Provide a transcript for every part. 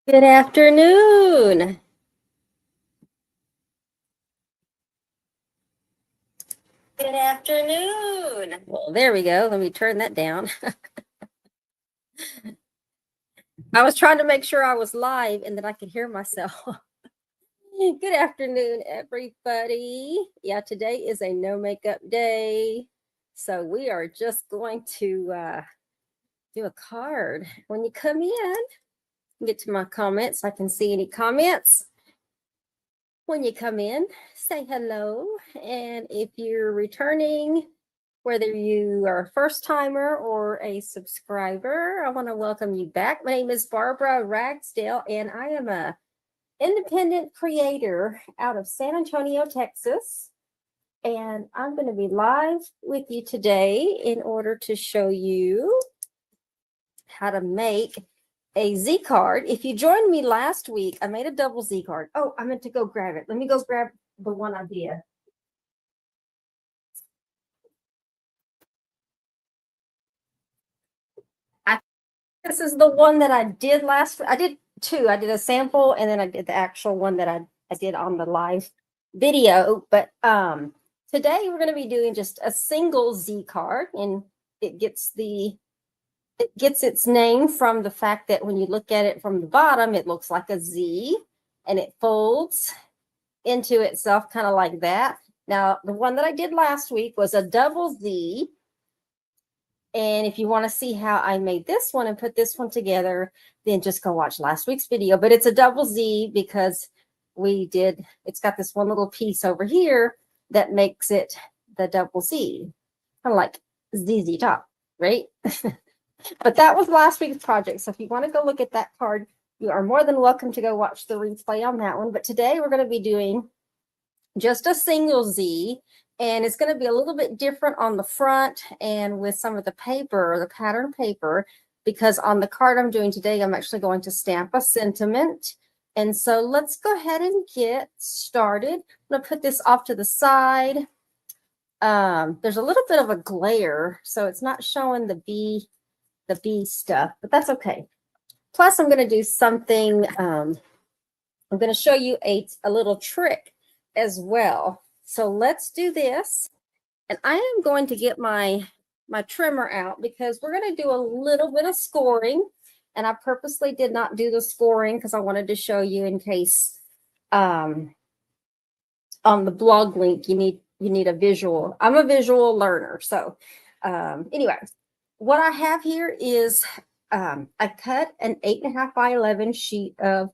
Good afternoon. Good afternoon. Well, there we go. Let me turn that down. I was trying to make sure I was live and that I could hear myself. Good afternoon, everybody. Yeah, today is a no makeup day. So we are just going to do a card. When you come in, get to my comments. I can see any comments. When you come in, say hello. And if you're returning, whether you are a first timer or a subscriber, I want to welcome you back. My name is Barbara Ragsdale, and I am a independent creator out of San Antonio, Texas. And I'm going to be live with you today in order to show you how to make a Z card. If you joined me last week, I made a double Z card. Oh, I meant to go grab it. Let me go grab the one I did. This is the one that I did last. I did two. I did a sample and then I did the actual one that I did on the live video. But today we're going to be doing just a single Z card, and it gets its name from the fact that when you look at it from the bottom, it looks like a Z, and it folds into itself kind of like that. Now, the one that I did last week was a double Z. And if you want to see how I made this one and put this one together, then just go watch last week's video. But it's a double Z because it's got this one little piece over here that makes it the double Z, kind of like ZZ Top, right? But that was last week's project. So if you want to go look at that card, you are more than welcome to go watch the replay on that one. But today we're going to be doing just a single Z, and it's going to be a little bit different on the front and with some of the paper, the pattern paper, because on the card I'm doing today, I'm actually going to stamp a sentiment. And so let's go ahead and get started. I'm going to put this off to the side. There's a little bit of a glare, so it's not showing the B stuff, but that's okay. Plus, I'm going to do something. I'm going to show you a little trick as well. So let's do this. And I am going to get my trimmer out because we're going to do a little bit of scoring. And I purposely did not do the scoring because I wanted to show you in case on the blog link you need a visual. I'm a visual learner. So anyway, what I have here is I cut an 8.5 by 11 sheet of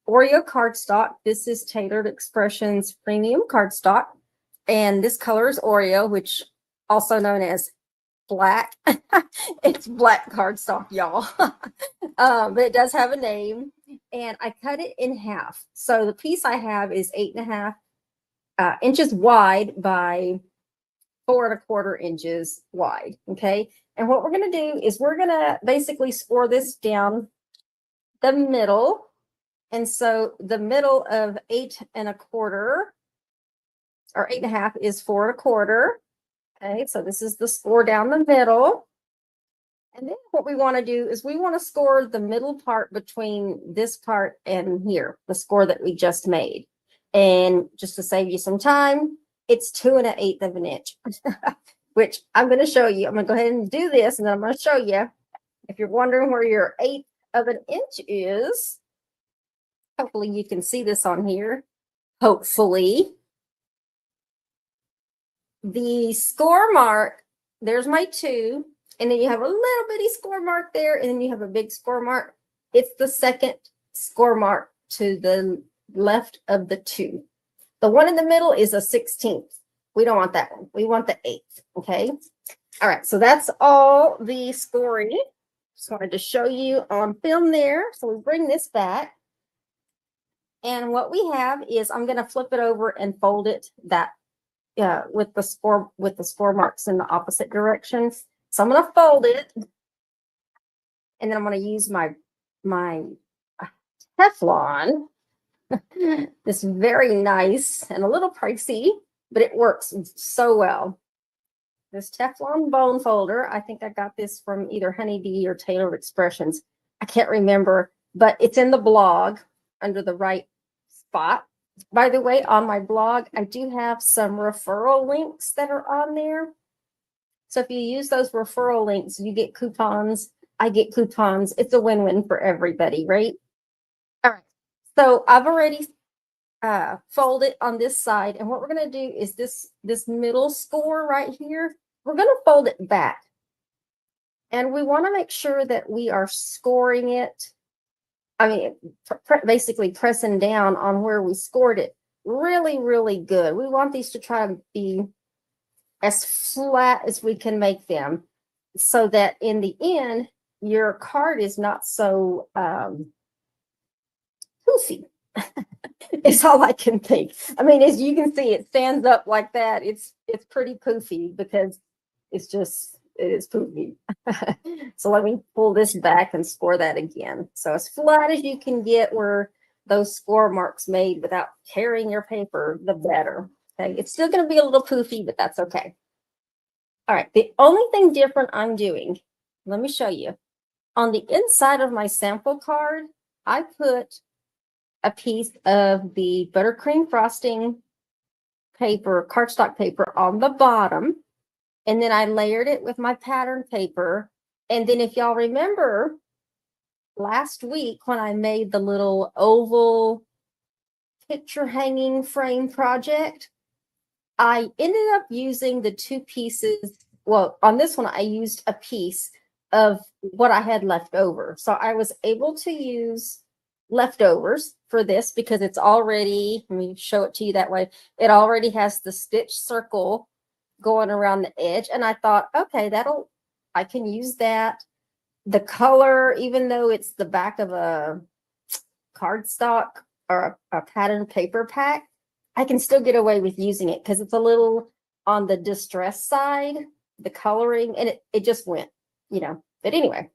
Oreo cardstock. This is Tailored Expressions premium cardstock, and this color is Oreo, which also known as black. It's black cardstock, y'all. But it does have a name, and I cut it in half. So the piece I have is 8.5 inches wide by 4.25 inches wide. Okay, and what we're going to do is we're going to basically score this down the middle. And so the middle of 8.25 or 8.5 is 4.25. Okay, so this is the score down the middle. And then what we want to do is we want to score the middle part between this part and here, the score that we just made. And just to save you some time, it's 2.1/8 of an inch, which I'm going to show you. I'm going to go ahead and do this, and then I'm going to show you. If you're wondering where your 1/8 of an inch is, hopefully you can see this on here. Hopefully. The score mark, there's my 2. And then you have a little bitty score mark there. And then you have a big score mark. It's the second score mark to the left of the 2. The one in the middle is a 16th. We don't want that one. We want the 8th. Okay. All right. So that's all the scoring. Just wanted to show you on film there. So we bring this back. And what we have is I'm going to flip it over and fold it with the score marks in the opposite direction. So I'm going to fold it, and then I'm going to use my Teflon. This very nice and a little pricey, but it works so well. This Teflon bone folder, I think I got this from either Honeybee or Tailored Expressions. I can't remember. but it's in the blog under the right spot. By the way, on my blog, I do have some referral links that are on there. So if you use those referral links, you get coupons. I get coupons. It's a win-win for everybody, right? All right. So I've already folded on this side. And what we're going to do is this middle score right here, we're going to fold it back. And we want to make sure that we are scoring it. I mean, basically pressing down on where we scored it really, really good. We want these to try to be as flat as we can make them so that in the end, your card is not so poofy. It's all I can think. I mean, as you can see, it stands up like that. It's pretty poofy because it is poofy. So let me pull this back and score that again. So as flat as you can get where those score marks made without tearing your paper, the better. Okay, it's still going to be a little poofy, but that's okay. All right, the only thing different I'm doing, let me show you. On the inside of my sample card, I put a piece of the buttercream frosting paper, cardstock paper on the bottom. And then I layered it with my pattern paper. And then if y'all remember last week when I made the little oval picture hanging frame project, I ended up using the two pieces. Well, on this one, I used a piece of what I had left over. So I was able to use leftovers for this because it's already, let me show it to you that way. It already has the stitch circle going around the edge. And I thought, okay, I can use that. The color, even though it's the back of a cardstock or a pattern paper pack, I can still get away with using it because it's a little on the distress side, the coloring, and it just went, But anyway,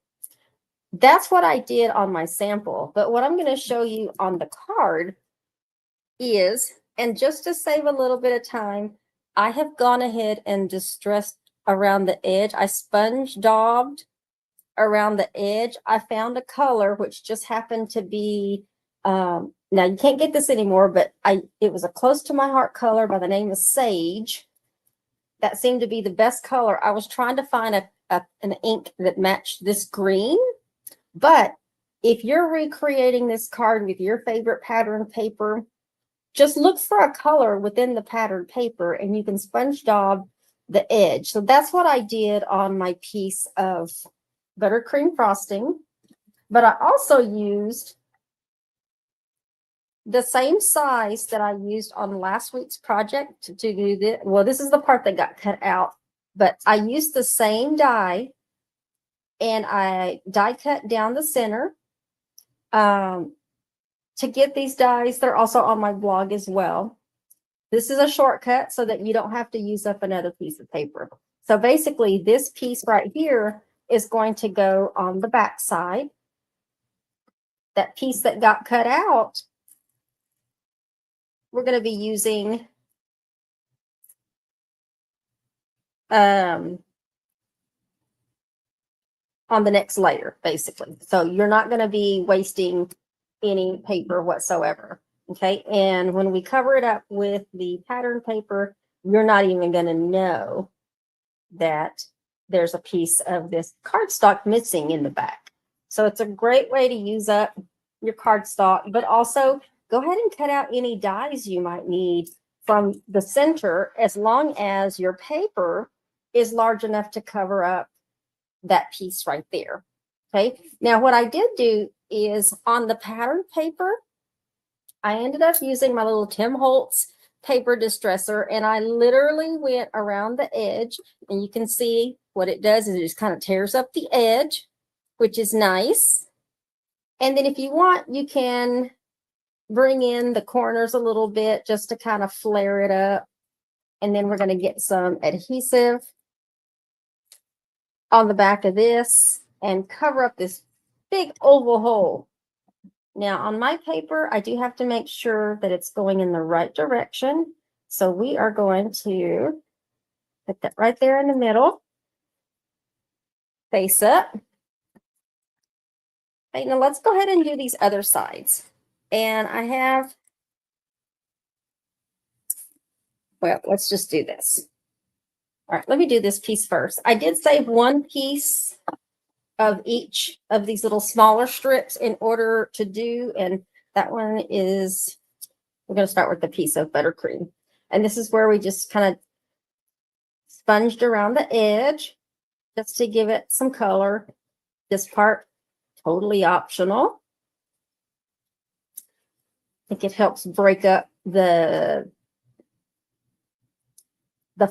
that's what I did on my sample. But what I'm going to show you on the card is, and just to save a little bit of time, I have gone ahead and distressed around the edge. I sponge daubed around the edge. I found a color which just happened to be, now you can't get this anymore, but it was a close to my heart color by the name of Sage. That seemed to be the best color. I was trying to find an ink that matched this green, but if you're recreating this card with your favorite pattern paper, just look for a color within the pattern paper and you can sponge daub the edge. So that's what I did on my piece of buttercream frosting. But I also used the same size that I used on last week's project to do this. Well, this is the part that got cut out, but I used the same die and I die cut down the center. To get these dies, they're also on my blog as well. This is a shortcut so that you don't have to use up another piece of paper. So basically, this piece right here is going to go on the back side. That piece that got cut out, we're going to be using on the next layer, basically. So you're not going to be wasting any paper whatsoever. Okay. And when we cover it up with the pattern paper, you're not even going to know that there's a piece of this cardstock missing in the back. So it's a great way to use up your cardstock, but also go ahead and cut out any dies you might need from the center as long as your paper is large enough to cover up that piece right there. Okay. Now what I did do is on the pattern paper, I ended up using my little Tim Holtz paper distresser and I literally went around the edge and you can see what it does is it just kind of tears up the edge, which is nice. And then if you want, you can bring in the corners a little bit just to kind of flare it up. And then we're going to get some adhesive on the back of this and cover up this big oval hole. Now on my paper, I do have to make sure that it's going in the right direction. So we are going to put that right there in the middle, face up. Okay, now let's go ahead and do these other sides. And I have, well, let's just do this. All right, let me do this piece first. I did save one piece of each of these little smaller strips in order to do, and that one is, we're going to start with the piece of buttercream. And this is where we just kind of sponged around the edge just to give it some color. This part, totally optional. I think it helps break up the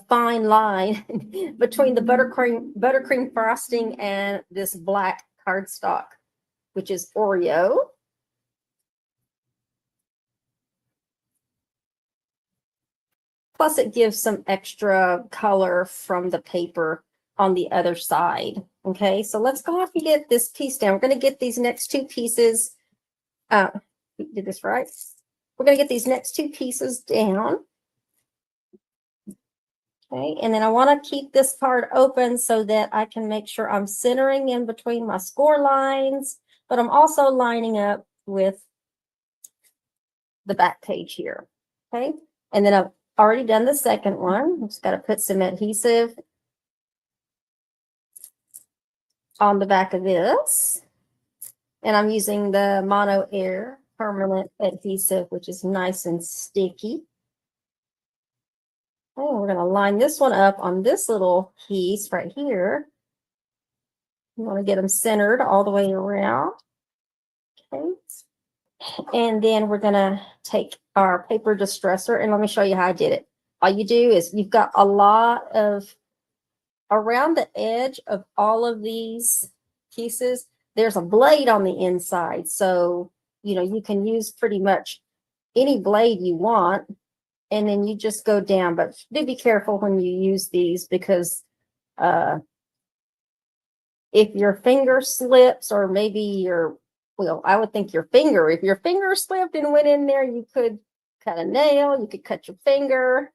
fine line between the buttercream frosting and this black cardstock, which is Oreo. Plus it gives some extra color from the paper on the other side. Okay, so let's go off and get this piece down. We're going to get these next two pieces. Did this right? We're going to get these next two pieces down. Okay, and then I want to keep this part open so that I can make sure I'm centering in between my score lines, but I'm also lining up with the back page here. Okay, and then I've already done the second one. I've just got to put some adhesive on the back of this. And I'm using the Mono Air permanent adhesive, which is nice and sticky. Oh, we're going to line this one up on this little piece right here. You want to get them centered all the way around. Okay. And then we're going to take our paper distresser, and let me show you how I did it. All you do is you've got a lot of, around the edge of all of these pieces, there's a blade on the inside. So, you know, you can use pretty much any blade you want. And then you just go down, but do be careful when you use these, because if your finger slips, or maybe your, well, I would think your finger, if your finger slipped and went in there, you could cut a nail, you could cut your finger.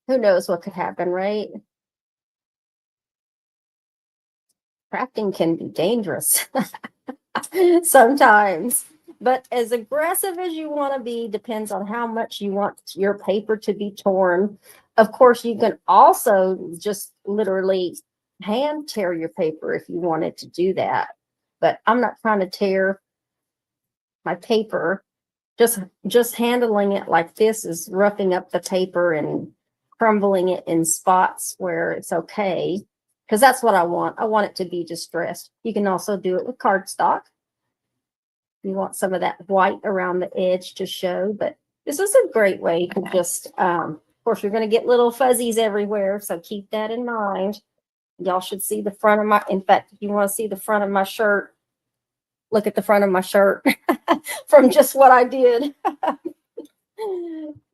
Who knows what could happen, right? Crafting can be dangerous sometimes. But as aggressive as you want to be depends on how much you want your paper to be torn. Of course, you can also just literally hand tear your paper if you wanted to do that. But I'm not trying to tear my paper. Just handling it like this is roughing up the paper and crumbling it in spots where it's okay, because that's what I want. I want it to be distressed. You can also do it with cardstock. You want some of that white around the edge to show, but this is a great way to just, of course, you're going to get little fuzzies everywhere, so keep that in mind. Y'all should see the front of my, in fact, if you want to see the front of my shirt, look at the front of my shirt from just what I did.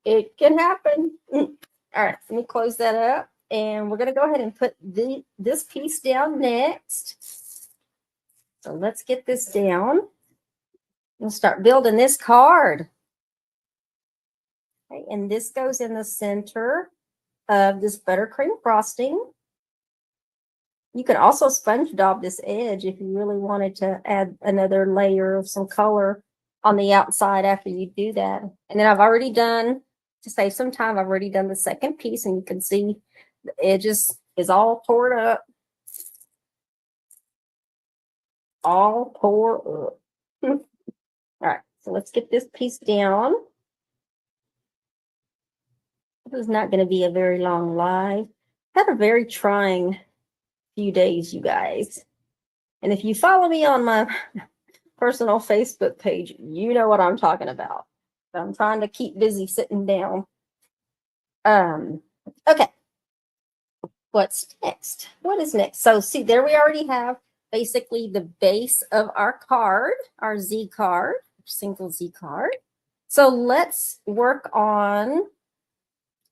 It can happen. All right, let me close that up, and we're going to go ahead and put this piece down next. So let's get this down. We'll start building this card. Okay, and this goes in the center of this buttercream frosting. You could also sponge daub this edge if you really wanted to add another layer of some color on the outside after you do that. And then I've already done, to save some time, I've already done the second piece, and you can see the edges is all poured up. All pour up. All right, so let's get this piece down. This is not going to be a very long live. Had a very trying few days, you guys. And if you follow me on my personal Facebook page, you know what I'm talking about. I'm trying to keep busy sitting down. Okay. What's next? What is next? So see, there we already have basically the base of our card, our Z card, single Z card. So let's work on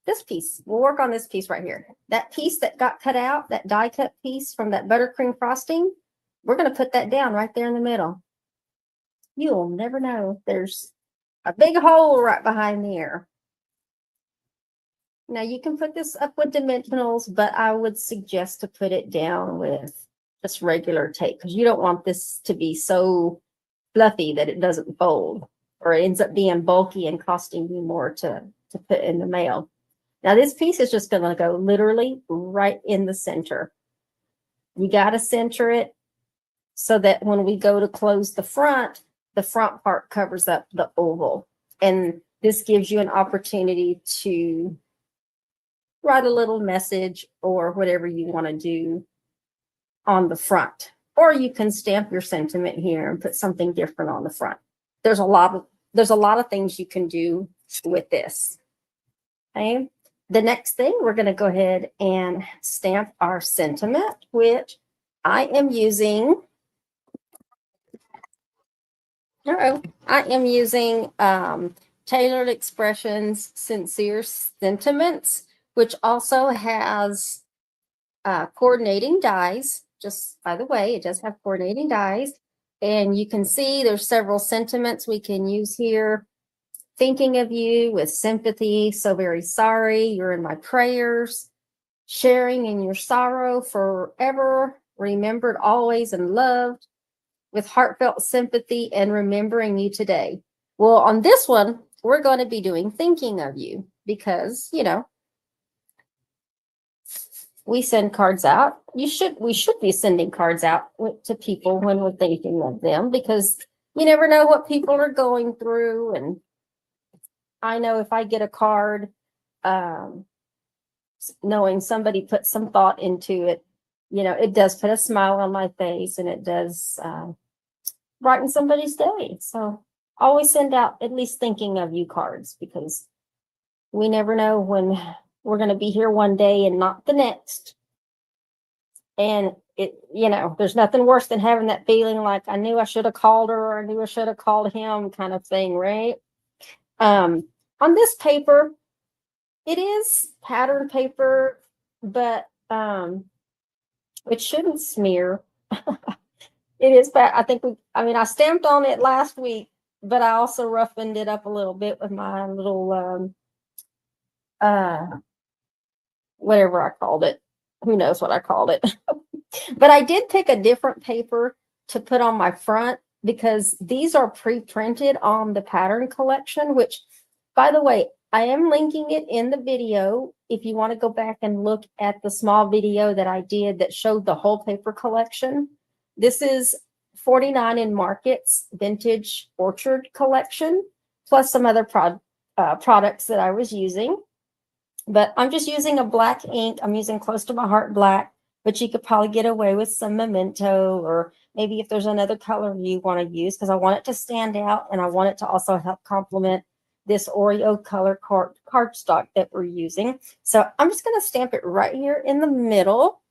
this piece. We'll work on this piece right here. That piece that got cut out, that die cut piece from that buttercream frosting, we're going to put that down right there in the middle. You'll never know. There's a big hole right behind there. Now you can put this up with dimensionals, but I would suggest to put it down with just regular tape, because you don't want this to be so fluffy that it doesn't fold, or it ends up being bulky and costing you more to put in the mail. Now this piece is just going to go literally right in the center. You got to center it so that when we go to close the front part covers up the oval. And this gives you an opportunity to write a little message or whatever you want to do on the front. Or you can stamp your sentiment here and put something different on the front. There's a lot of things you can do with this. Okay. The next thing, we're going to go ahead and stamp our sentiment, which I am using. I am using Tailored Expressions Sincere Sentiments, which also has coordinating dies. Just by the way, it does have coordinating dies. And you can see there's several sentiments we can use here. Thinking of you with sympathy, so very sorry, you're in my prayers. Sharing in your sorrow forever, remembered always and loved. With heartfelt sympathy and remembering you today. Well, on this one, we're going to be doing thinking of you because, you know, we send cards out. We should be sending cards out to people when we're thinking of them, because you never know what people are going through. And I know if I get a card, knowing somebody put some thought into it, you know, it does put a smile on my face, and it does brighten somebody's day. So always send out at least thinking of you cards, because we never know when we're going to be here one day and not the next. And it, you know, there's nothing worse than having that feeling like I knew I should have called her, or I knew I should have called him, kind of thing, right? On this paper, it is pattern paper, but it shouldn't smear. It is bad. I stamped on it last week, but I also roughened it up a little bit with my little whatever I called it. Who knows what I called it. But I did pick a different paper to put on my front, because these are pre-printed on the pattern collection, which, by the way, I am linking it in the video if you want to go back and look at the small video that I did that showed the whole paper collection. This is 49 in Market's Vintage Orchard collection, plus some other products that I was using. But I'm just using a black ink. I'm using Close to My Heart black, but you could probably get away with some Memento, or maybe if there's another color you want to use, because I want it to stand out, and I want it to also help complement this Oreo color cardstock that we're using. So I'm just going to stamp it right here in the middle.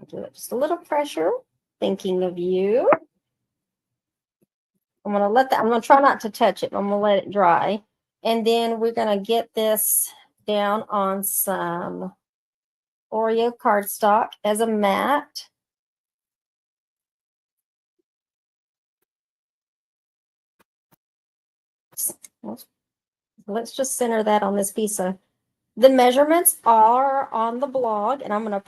Do it just a little pressure, thinking of you. I'm going to try not to touch it. I'm going to let it dry. And then we're going to get this down on some Oreo cardstock as a mat. Let's just center that on this piece of. The measurements are on the blog, and I'm going to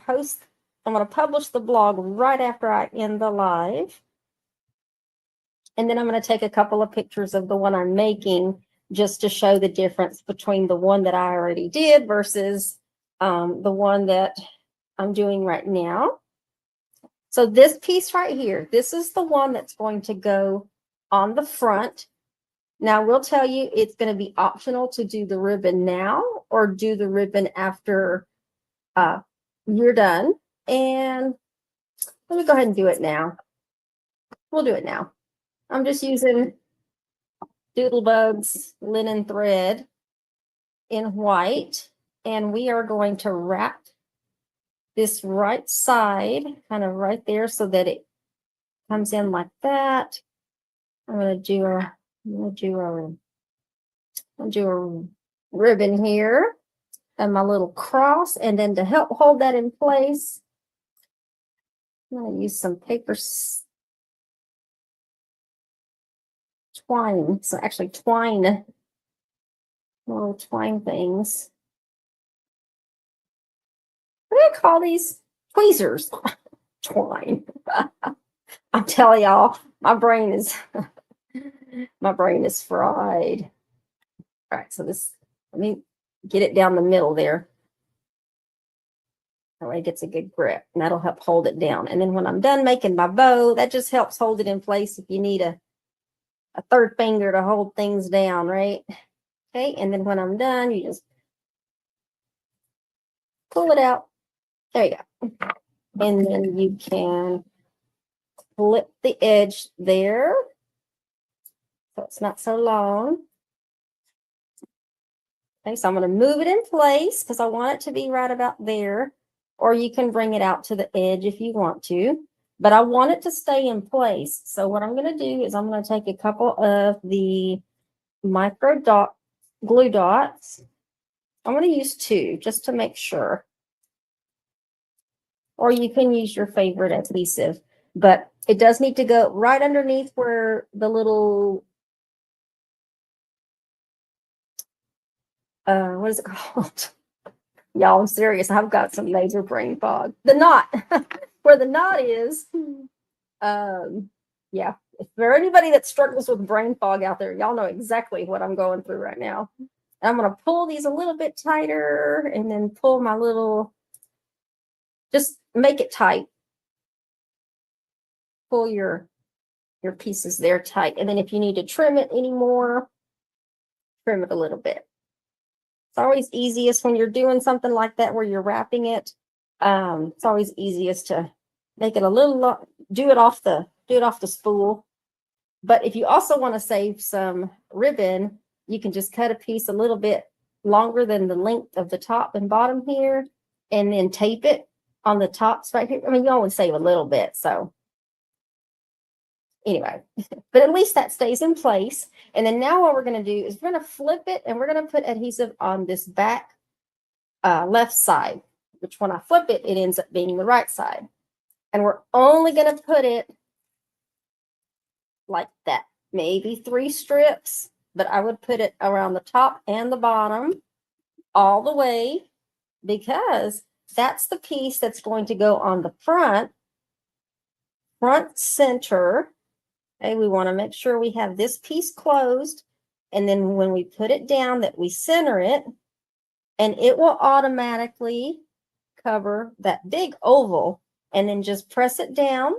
publish the blog right after I end the live. And then I'm going to take a couple of pictures of the one I'm making, just to show the difference between the one that I already did versus the one that I'm doing right now. So this piece right here, this is the one that's going to go on the front. Now, we'll tell you it's going to be optional to do the ribbon now or do the ribbon after you're done. And let me go ahead and do it now. We'll do it now. I'm just using Doodlebug's linen thread in white, and we are going to wrap this right side kind of right there so that it comes in like that. I'm going to do a ribbon here and my little cross, and then to help hold that in place, I'm going to use some paper twine. So actually twine, little twine things. What do I call these? Tweezers. Twine. I'm telling y'all, my brain is fried. All right, so let me get it down the middle there. That way it gets a good grip, and that'll help hold it down. And then when I'm done making my bow, that just helps hold it in place if you need a third finger to hold things down, right? Okay, and then when I'm done, you just pull it out. There you go. And then you can flip the edge there, so it's not so long. Okay, so I'm going to move it in place because I want it to be right about there, or you can bring it out to the edge if you want to, but I want it to stay in place. So what I'm going to do is I'm going to take a couple of the micro glue dots. I'm going to use 2 just to make sure, or you can use your favorite adhesive, but it does need to go right underneath where the little what is it called? Y'all, I'm serious. I've got some major brain fog. The knot, where the knot is. Yeah. If there's anybody that struggles with brain fog out there, y'all know exactly what I'm going through right now. And I'm going to pull these a little bit tighter, and then pull my little, just make it tight. Pull your pieces there tight. And then if you need to trim it anymore, trim it a little bit. It's always easiest when you're doing something like that where you're wrapping it. It's always easiest to make it a little, do it off the spool. But if you also want to save some ribbon, you can just cut a piece a little bit longer than the length of the top and bottom here, and then tape it on the tops right here. I mean, you always save a little bit, so anyway, but at least that stays in place. And then now what we're going to do is we're going to flip it, and we're going to put adhesive on this back left side, which when I flip it, it ends up being the right side. And we're only going to put it like that, maybe 3 strips, but I would put it around the top and the bottom all the way, because that's the piece that's going to go on the front center. Okay, we want to make sure we have this piece closed, and then when we put it down that we center it, and it will automatically cover that big oval, and then just press it down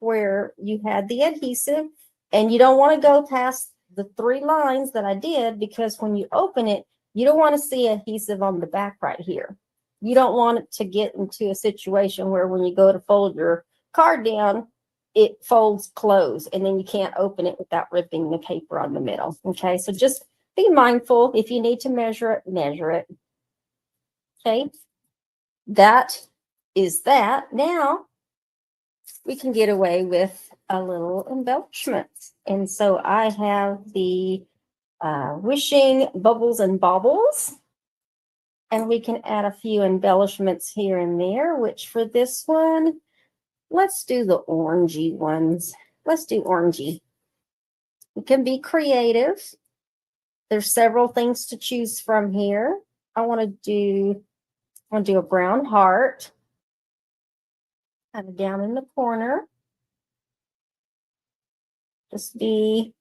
where you had the adhesive. And you don't want to go past the 3 lines that I did, because when you open it, you don't want to see adhesive on the back right here. You don't want it to get into a situation where when you go to fold your card down, it folds closed, and then you can't open it without ripping the paper on the middle. Okay, so just be mindful. If you need to measure it, measure it. Okay, that is that. Now we can get away with a little embellishment. And so I have the Wishing Bubbles and Baubles, and we can add a few embellishments here and there, which for this one, let's do the orangey ones. Let's do orangey. You can be creative. There's several things to choose from here. I want to do a brown heart kind of down in the corner. Just be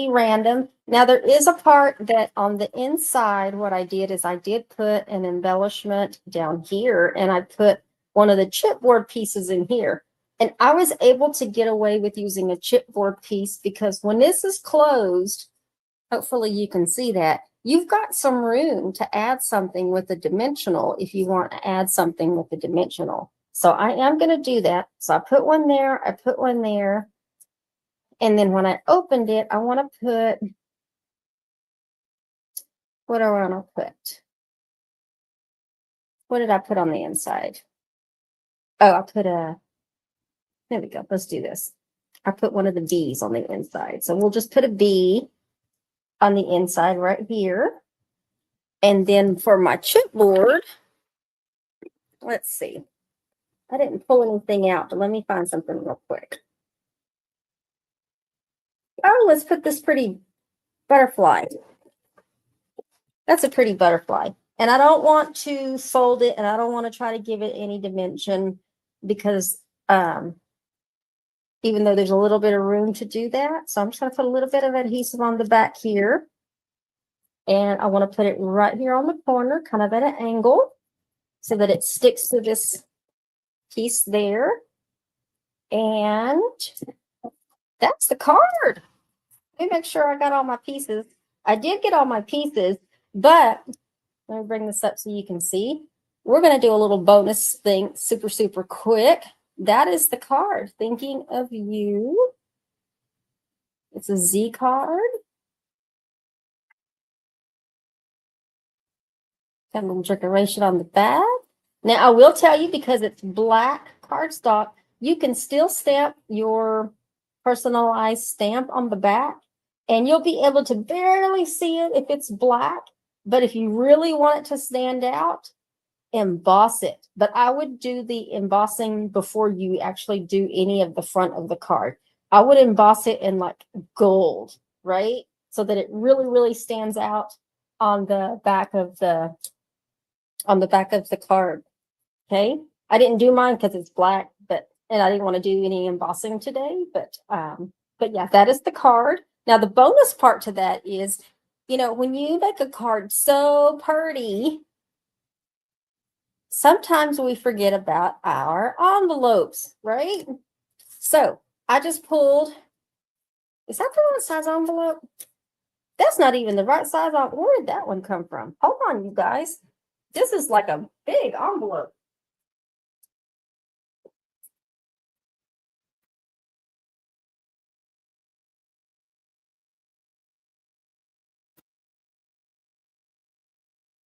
random. Now there is a part that on the inside, what I did is I did put an embellishment down here, and I put one of the chipboard pieces in here. And I was able to get away with using a chipboard piece because when this is closed, hopefully you can see that, you've got some room to add something with the dimensional if you want to add something with the dimensional. So I am going to do that. So I put one there, I put one there. And then when I opened it, I want to put, what do I want to put? What did I put on the inside? Oh, I put there we go. Let's do this. I put one of the B's on the inside. So we'll just put a B on the inside right here. And then for my chipboard, let's see. I didn't pull anything out, but let me find something real quick. Oh, let's put this pretty butterfly. That's a pretty butterfly. And I don't want to fold it, and I don't want to try to give it any dimension because even though there's a little bit of room to do that. So I'm just going to put a little bit of adhesive on the back here. And I want to put it right here on the corner, kind of at an angle, so that it sticks to this piece there. And that's the card. Let me make sure I got all my pieces. I did get all my pieces, but let me bring this up so you can see. We're going to do a little bonus thing super, super quick. That is the card. Thinking of you. It's a Z card. Got a little decoration on the back. Now, I will tell you, because it's black cardstock, you can still stamp your personalized stamp on the back, and you'll be able to barely see it if it's black. But if you really want it to stand out, emboss it. But I would do the embossing before you actually do any of the front of the card. I would emboss it in like gold, right? So that it really, really stands out on the back of the card. Okay. I didn't do mine because it's black, and I didn't want to do any embossing today, but yeah, that is the card. Now the bonus part to that is, when you make a card so pretty, sometimes we forget about our envelopes, right? So I just pulled, is that the right size envelope? That's not even the right size. Where did that one come from? Hold on, you guys. This is like a big envelope.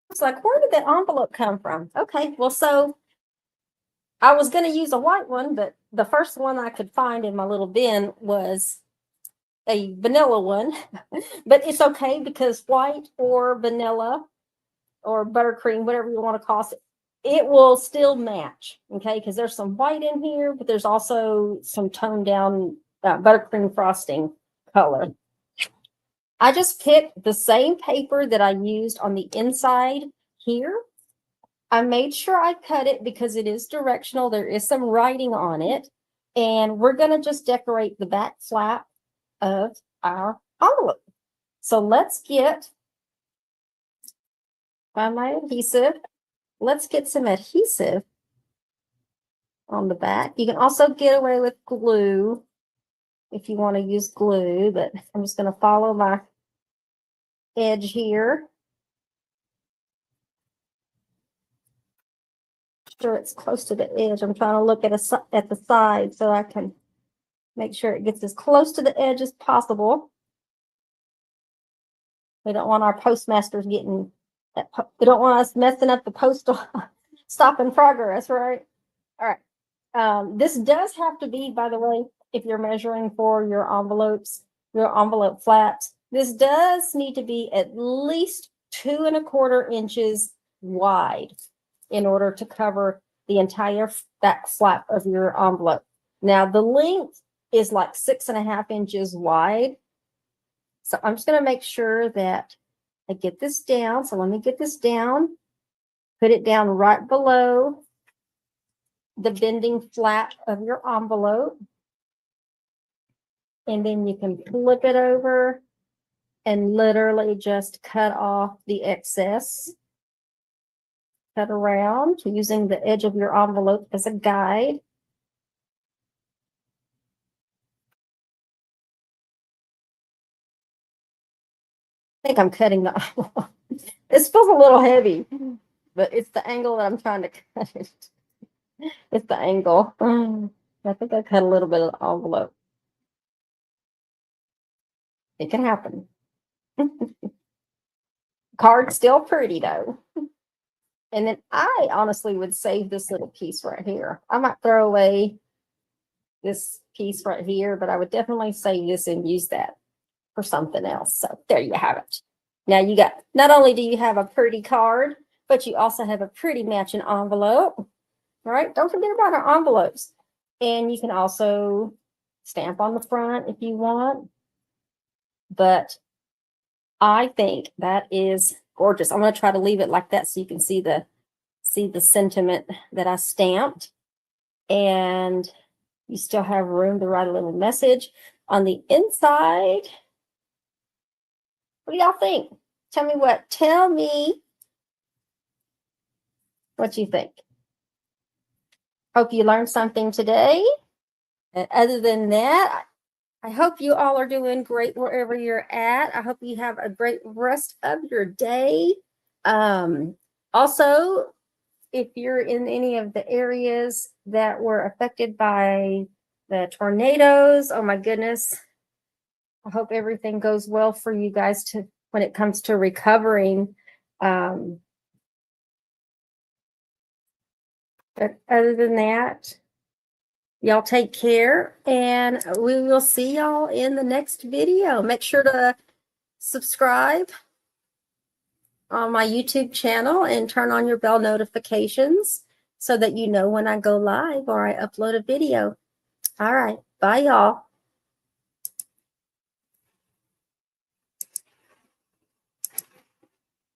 It's like, where did that envelope come from? Okay, well, so I was going to use a white one, but the first one I could find in my little bin was a vanilla one. But it's okay, because white or vanilla or buttercream, whatever you want to call it, it will still match, okay? Because there's some white in here, but there's also some toned down buttercream frosting color. I just picked the same paper that I used on the inside here. I made sure I cut it because it is directional. There is some writing on it. And we're going to just decorate the back flap of our envelope. So let's get, find my adhesive. Let's get some adhesive on the back. You can also get away with glue if you want to use glue, but I'm just going to follow my edge here. Sure it's close to the edge. I'm trying to look at the side so I can make sure it gets as close to the edge as possible. We don't want our postmasters getting, we don't want us messing up the postal stop in progress, right? All right. This does have to be, by the way, if you're measuring for your envelopes, your envelope flaps, this does need to be at least 2¼ inches wide in order to cover the entire back flap of your envelope. Now the length is like 6½ inches wide. So I'm just going to make sure that I get this down. So let me get this down, put it down right below the bending flap of your envelope. And then you can flip it over and literally just cut off the excess. Cut around using the edge of your envelope as a guide. I think I'm cutting the envelope. It feels a little heavy, but it's the angle that I'm trying to cut it. It's the angle. I think I cut a little bit of the envelope. It can happen. Card's still pretty though. And then I honestly would save this little piece right here. I might throw away this piece right here, but I would definitely save this and use that for something else. So there you have it. Now you got, not only do you have a pretty card, but you also have a pretty matching envelope. All right, don't forget about our envelopes. And you can also stamp on the front if you want. But I think that is gorgeous. I'm going to try to leave it like that so you can see the sentiment that I stamped. And you still have room to write a little message on the inside. What do y'all think? Tell me what you think. Hope you learned something today. And other than that, I hope you all are doing great wherever you're at. I hope you have a great rest of your day. Also, if you're in any of the areas that were affected by the tornadoes, oh my goodness, I hope everything goes well for you guys when it comes to recovering. But other than that, y'all take care, and we will see y'all in the next video. Make sure to subscribe on my YouTube channel and turn on your bell notifications so that you know when I go live or I upload a video. All right. Bye, y'all.